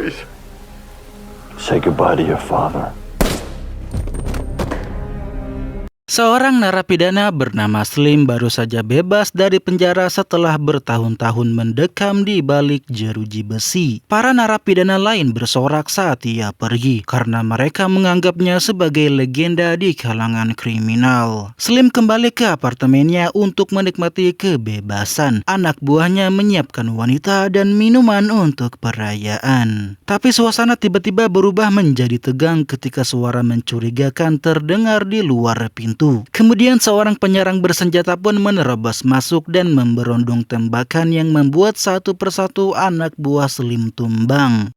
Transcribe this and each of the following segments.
Please. Say goodbye to your father. Seorang narapidana bernama Slim baru saja bebas dari penjara setelah bertahun-tahun mendekam di balik jeruji besi. Para narapidana lain bersorak saat ia pergi karena mereka menganggapnya sebagai legenda di kalangan kriminal. Slim kembali ke apartemennya untuk menikmati kebebasan. Anak buahnya menyiapkan wanita dan minuman untuk perayaan. Tapi suasana tiba-tiba berubah menjadi tegang ketika suara mencurigakan terdengar di luar pintu. Kemudian seorang penyerang bersenjata pun menerobos masuk dan memberondong tembakan yang membuat satu persatu anak buah Slim tumbang.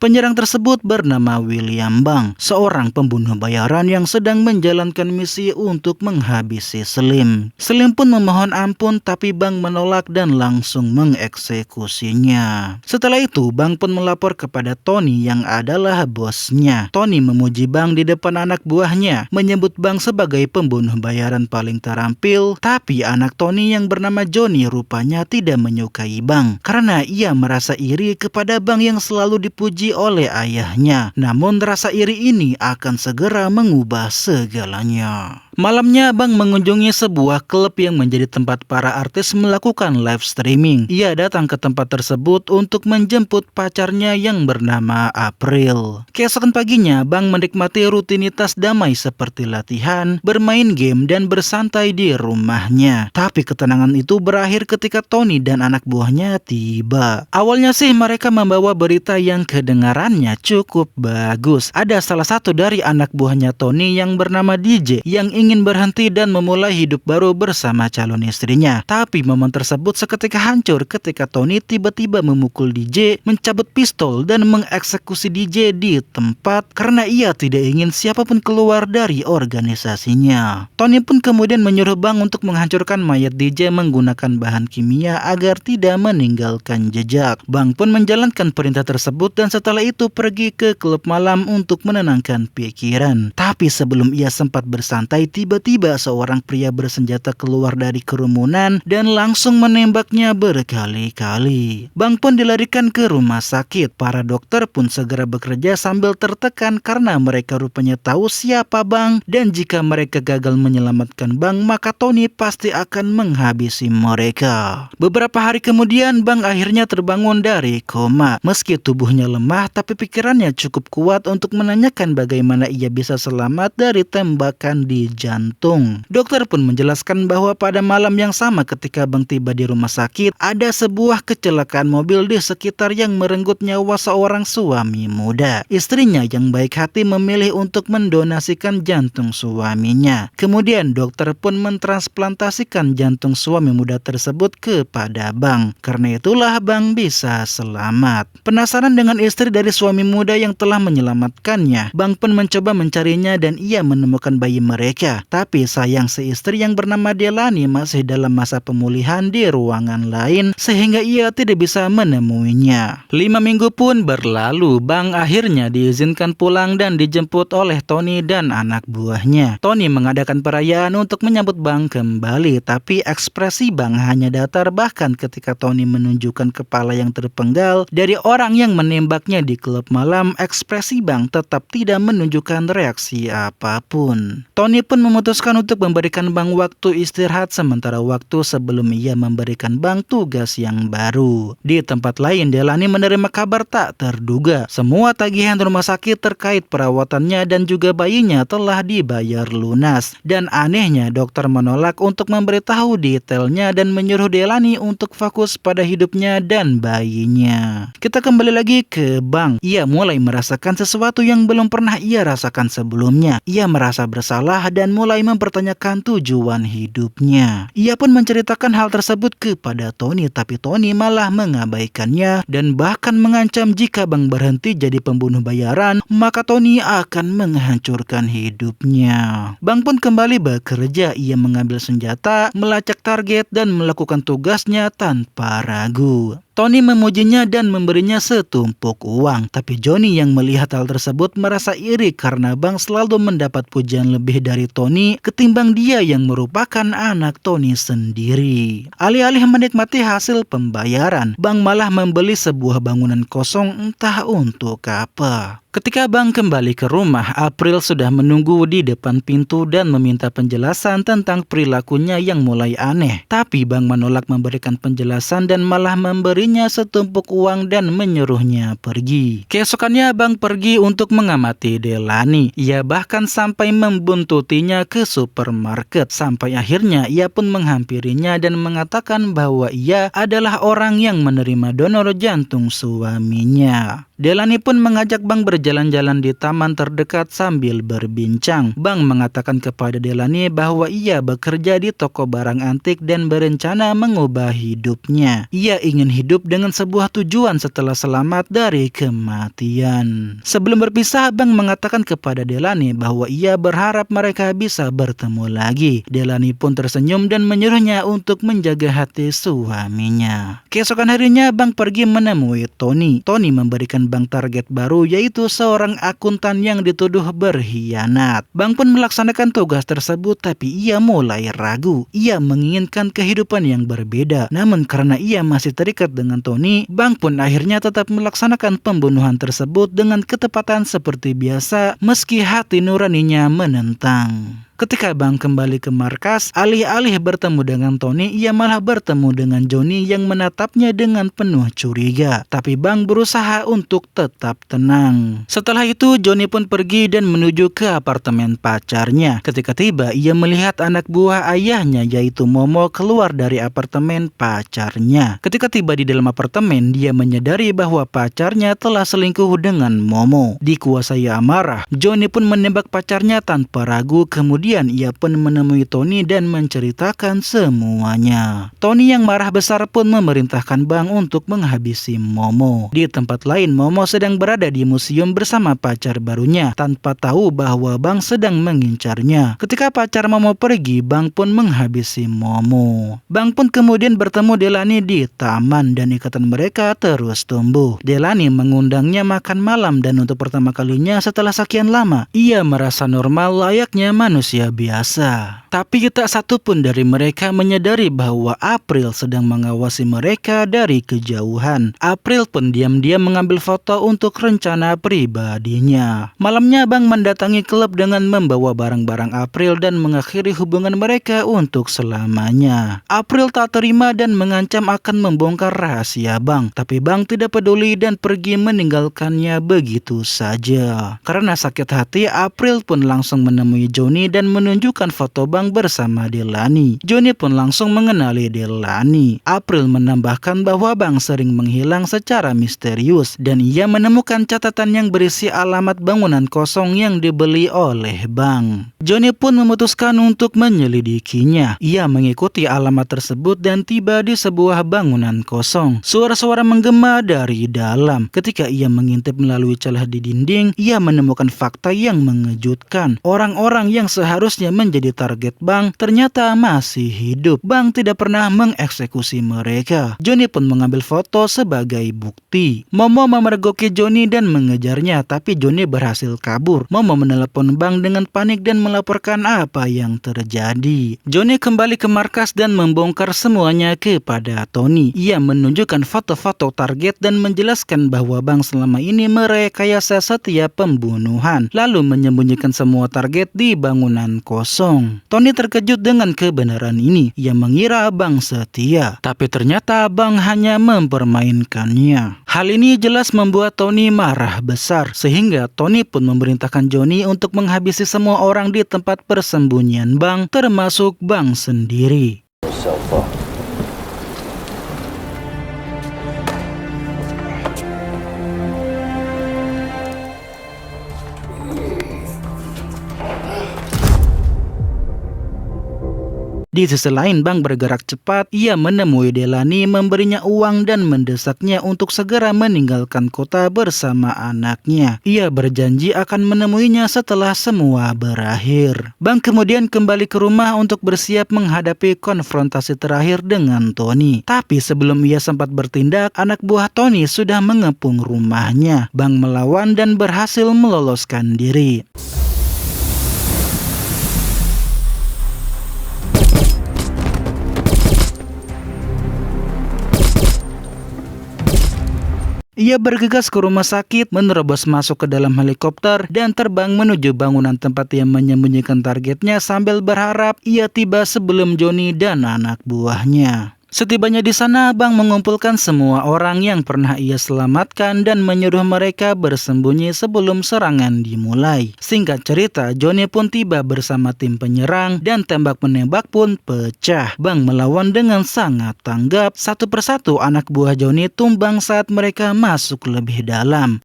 Penyerang tersebut bernama William Bang, seorang pembunuh bayaran yang sedang menjalankan misi untuk menghabisi Slim. Slim pun memohon ampun tapi Bang menolak dan langsung mengeksekusinya. Setelah itu Bang pun melapor kepada Tony yang adalah bosnya. Tony memuji Bang di depan anak buahnya, menyebut Bang sebagai pembunuh bayaran paling terampil, tapi anak Tony yang bernama Johnny rupanya tidak menyukai Bang karena ia merasa iri kepada Bang yang selalu dipuji oleh ayahnya. Namun rasa iri ini akan segera mengubah segalanya. Malamnya Bang mengunjungi sebuah klub yang menjadi tempat para artis melakukan live streaming. Ia datang ke tempat tersebut untuk menjemput pacarnya yang bernama April. Keesokan paginya Bang menikmati rutinitas damai seperti latihan, bermain game dan bersantai di rumahnya. Tapi ketenangan itu berakhir ketika Tony dan anak buahnya tiba. Awalnya sih mereka membawa berita yang kedengarannya cukup bagus. Ada salah satu dari anak buahnya Tony yang bernama DJ yang ingin berhenti dan memulai hidup baru bersama calon istrinya. Tapi momen tersebut seketika hancur ketika Tony tiba-tiba memukul DJ, mencabut pistol dan mengeksekusi DJ di tempat karena ia tidak ingin siapapun keluar dari organisasinya. Tony pun kemudian menyuruh Bang untuk menghancurkan mayat DJ menggunakan bahan kimia agar tidak meninggalkan jejak. Bang pun menjalankan perintah tersebut dan setelah itu pergi ke klub malam untuk menenangkan pikiran. Tapi sebelum ia sempat bersantai, tiba-tiba seorang pria bersenjata keluar dari kerumunan dan langsung menembaknya berkali-kali. Bang pun dilarikan ke rumah sakit. Para dokter pun segera bekerja sambil tertekan karena mereka rupanya tahu siapa Bang, dan jika mereka gagal menyelamatkan Bang, maka Tony pasti akan menghabisi mereka. Beberapa hari kemudian Bang akhirnya terbangun dari koma. Meski tubuhnya lemah, tapi pikirannya cukup kuat untuk menanyakan bagaimana ia bisa selamat dari tembakan di jantung. Dokter pun menjelaskan bahwa pada malam yang sama ketika Bang tiba di rumah sakit, ada sebuah kecelakaan mobil di sekitar yang merenggut nyawa seorang suami muda. Istrinya yang baik hati memilih untuk mendonasikan jantung suaminya. Kemudian dokter pun mentransplantasikan jantung suami muda tersebut kepada Bang. Karena itulah Bang bisa selamat. Penasaran dengan istri dari suami muda yang telah menyelamatkannya, Bang pun mencoba mencarinya dan ia menemukan bayi mereka. Tapi sayang si istri yang bernama Delani masih dalam masa pemulihan di ruangan lain sehingga ia tidak bisa menemuinya. 5 minggu pun berlalu. Bang akhirnya diizinkan pulang dan dijemput oleh Tony dan anak buahnya. Tony mengadakan perayaan untuk menyambut Bang kembali, tapi ekspresi Bang hanya datar, bahkan ketika Tony menunjukkan kepala yang terpenggal dari orang yang menembaknya di klub malam, ekspresi Bang tetap tidak menunjukkan reaksi apapun. Tony pun memutuskan untuk memberikan Bang waktu istirahat sementara waktu sebelum ia memberikan Bang tugas yang baru. Di tempat lain, Delani menerima kabar tak terduga. Semua tagihan rumah sakit terkait perawatannya dan juga bayinya telah dibayar lunas. Dan anehnya dokter menolak untuk memberitahu detailnya dan menyuruh Delani untuk fokus pada hidupnya dan bayinya. Kita kembali lagi ke Bang. Ia mulai merasakan sesuatu yang belum pernah ia rasakan sebelumnya. Ia merasa bersalah dan mulai mempertanyakan tujuan hidupnya. Ia pun menceritakan hal tersebut kepada Tony, tapi Tony malah mengabaikannya dan bahkan mengancam jika Bang berhenti jadi pembunuh bayaran, maka Tony akan menghancurkan hidupnya. Bang pun kembali bekerja. Ia mengambil senjata, melacak target dan melakukan tugasnya tanpa ragu. Tony memujinya dan memberinya setumpuk uang, tapi Johnny yang melihat hal tersebut merasa iri karena Bang selalu mendapat pujian lebih dari Tony ketimbang dia yang merupakan anak Tony sendiri. Alih-alih menikmati hasil pembayaran, Bang malah membeli sebuah bangunan kosong entah untuk apa. Ketika Bang kembali ke rumah, April sudah menunggu di depan pintu dan meminta penjelasan tentang perilakunya yang mulai aneh. Tapi Bang menolak memberikan penjelasan dan malah memberinya setumpuk uang dan menyuruhnya pergi. Keesokannya Bang pergi untuk mengamati Delaney. Ia bahkan sampai membuntutinya ke supermarket. Sampai akhirnya ia pun menghampirinya dan mengatakan bahwa ia adalah orang yang menerima donor jantung suaminya. Delaney pun mengajak Bang berjalan-jalan di taman terdekat sambil berbincang. Bang mengatakan kepada Delaney bahwa ia bekerja di toko barang antik dan berencana mengubah hidupnya. Ia ingin hidup dengan sebuah tujuan setelah selamat dari kematian. Sebelum berpisah, Bang mengatakan kepada Delaney bahwa ia berharap mereka bisa bertemu lagi. Delaney pun tersenyum dan menyuruhnya untuk menjaga hati suaminya. Keesokan harinya, Bang pergi menemui Tony. Tony memberikan Bang target baru, yaitu seorang akuntan yang dituduh berkhianat. Bang pun melaksanakan tugas tersebut, tapi ia mulai ragu. Ia menginginkan kehidupan yang berbeda. Namun karena ia masih terikat dengan Tony, Bang pun akhirnya tetap melaksanakan pembunuhan tersebut dengan ketepatan seperti biasa, meski hati nuraninya menentang. Ketika Bang kembali ke markas, alih-alih bertemu dengan Tony, ia malah bertemu dengan Johnny yang menatapnya dengan penuh curiga. Tapi Bang berusaha untuk tetap tenang. Setelah itu, Johnny pun pergi dan menuju ke apartemen pacarnya. Ketika tiba, ia melihat anak buah ayahnya yaitu Momo keluar dari apartemen pacarnya. Ketika tiba di dalam apartemen, dia menyadari bahwa pacarnya telah selingkuh dengan Momo. Dikuasai amarah, Johnny pun menembak pacarnya tanpa ragu. Kemudian ia pun menemui Tony dan menceritakan semuanya. Tony yang marah besar pun memerintahkan Bang untuk menghabisi Momo. Di tempat lain, Momo sedang berada di museum bersama pacar barunya tanpa tahu bahwa Bang sedang mengincarnya. Ketika pacar Momo pergi, Bang pun menghabisi Momo. Bang pun kemudian bertemu Delaney di taman dan ikatan mereka terus tumbuh. Delaney mengundangnya makan malam dan untuk pertama kalinya setelah sekian lama, ia merasa normal layaknya manusia biasa. Tapi tak satu pun dari mereka menyadari bahwa April sedang mengawasi mereka dari kejauhan. April pun diam-diam mengambil foto untuk rencana pribadinya. Malamnya Bang mendatangi klub dengan membawa barang-barang April dan mengakhiri hubungan mereka untuk selamanya. April tak terima dan mengancam akan membongkar rahasia Bang. Tapi Bang tidak peduli dan pergi meninggalkannya begitu saja. Karena sakit hati, April pun langsung menemui Johnny dan menunjukkan foto Bang bersama Delaney. Johnny pun langsung mengenali Delaney. April menambahkan bahwa Bang sering menghilang secara misterius dan ia menemukan catatan yang berisi alamat bangunan kosong yang dibeli oleh Bang. Johnny pun memutuskan untuk menyelidikinya. Ia mengikuti alamat tersebut dan tiba di sebuah bangunan kosong. Suara-suara menggema dari dalam. Ketika ia mengintip melalui celah di dinding, ia menemukan fakta yang mengejutkan. Orang-orang yang seharusnya menjadi target Bang ternyata masih hidup. Bang tidak pernah mengeksekusi mereka. Johnny pun mengambil foto sebagai bukti. Momo memergoki Johnny dan mengejarnya, tapi Johnny berhasil kabur. Momo menelepon Bang dengan panik dan melaporkan apa yang terjadi. Johnny kembali ke markas dan membongkar semuanya kepada Tony. Ia menunjukkan foto-foto target dan menjelaskan bahwa Bang selama ini merekayasa setiap pembunuhan, lalu menyembunyikan semua target di bangunan kosong. Tony terkejut dengan kebenaran ini. Ia mengira Bang setia, tapi ternyata Bang hanya mempermainkannya. Hal ini jelas membuat Tony marah besar, sehingga Tony pun memerintahkan Johnny untuk menghabisi semua orang di tempat persembunyian Bang, termasuk Bang sendiri. Yourself up. Di sisi lain, Bang bergerak cepat. Ia menemui Delaney, memberinya uang dan mendesaknya untuk segera meninggalkan kota bersama anaknya. Ia berjanji akan menemuinya setelah semua berakhir. Bang kemudian kembali ke rumah untuk bersiap menghadapi konfrontasi terakhir dengan Tony. Tapi sebelum ia sempat bertindak, anak buah Tony sudah mengepung rumahnya. Bang melawan dan berhasil meloloskan diri. Ia bergegas ke rumah sakit, menerobos masuk ke dalam helikopter, dan terbang menuju bangunan tempat ia menyembunyikan targetnya sambil berharap ia tiba sebelum Johnny dan anak buahnya. Setibanya di sana, Bang mengumpulkan semua orang yang pernah ia selamatkan dan menyuruh mereka bersembunyi sebelum serangan dimulai. Singkat cerita, Johnny pun tiba bersama tim penyerang dan tembak-menembak pun pecah. Bang melawan dengan sangat tanggap. Satu persatu anak buah Johnny tumbang saat mereka masuk lebih dalam.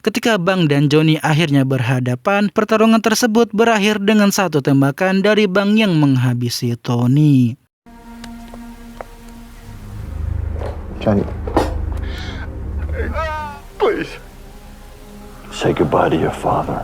Ketika Bang dan Johnny akhirnya berhadapan, pertarungan tersebut berakhir dengan satu tembakan dari Bang yang menghabisi Tony. Johnny, please. Say goodbye to your father.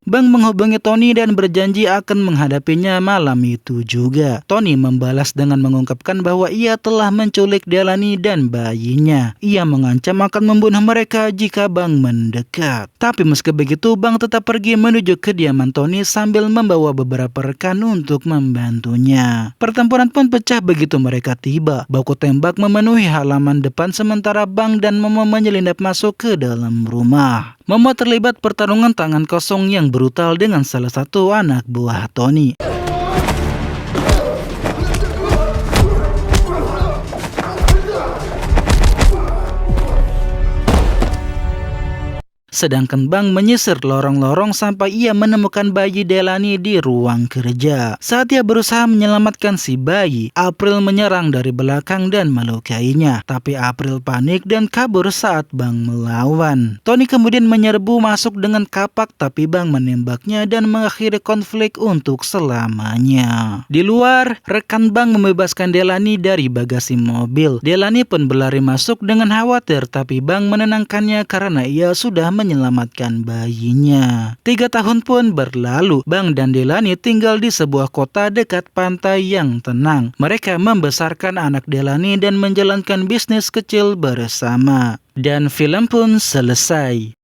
Bang menghubungi Tony dan berjanji akan menghadapinya malam itu juga. Tony membalas dengan mengungkapkan bahwa ia telah menculik Delaney dan bayinya. Ia mengancam akan membunuh mereka jika Bang mendekat. Tapi meski begitu, Bang tetap pergi menuju kediaman Tony sambil membawa beberapa rekan untuk membantunya. Pertempuran pun pecah begitu mereka tiba. Baku tembak memenuhi halaman depan sementara Bang dan Momo menyelinap masuk ke dalam rumah. Momo terlibat pertarungan tangan kosong yang brutal dengan salah satu anak buah Tony. Sedangkan Bang menyisir lorong-lorong sampai ia menemukan bayi Delaney di ruang kerja. Saat ia berusaha menyelamatkan si bayi, April menyerang dari belakang dan melukainya. Tapi April panik dan kabur saat Bang melawan. Tony kemudian menyerbu masuk dengan kapak tapi Bang menembaknya dan mengakhiri konflik untuk selamanya. Di luar, rekan Bang membebaskan Delaney dari bagasi mobil. Delaney pun berlari masuk dengan khawatir tapi Bang menenangkannya karena ia sudah menyelamatkan bayinya. 3 tahun pun berlalu. Bang dan Delaney tinggal di sebuah kota dekat pantai yang tenang. Mereka membesarkan anak Delaney dan menjalankan bisnis kecil bersama. Dan film pun selesai.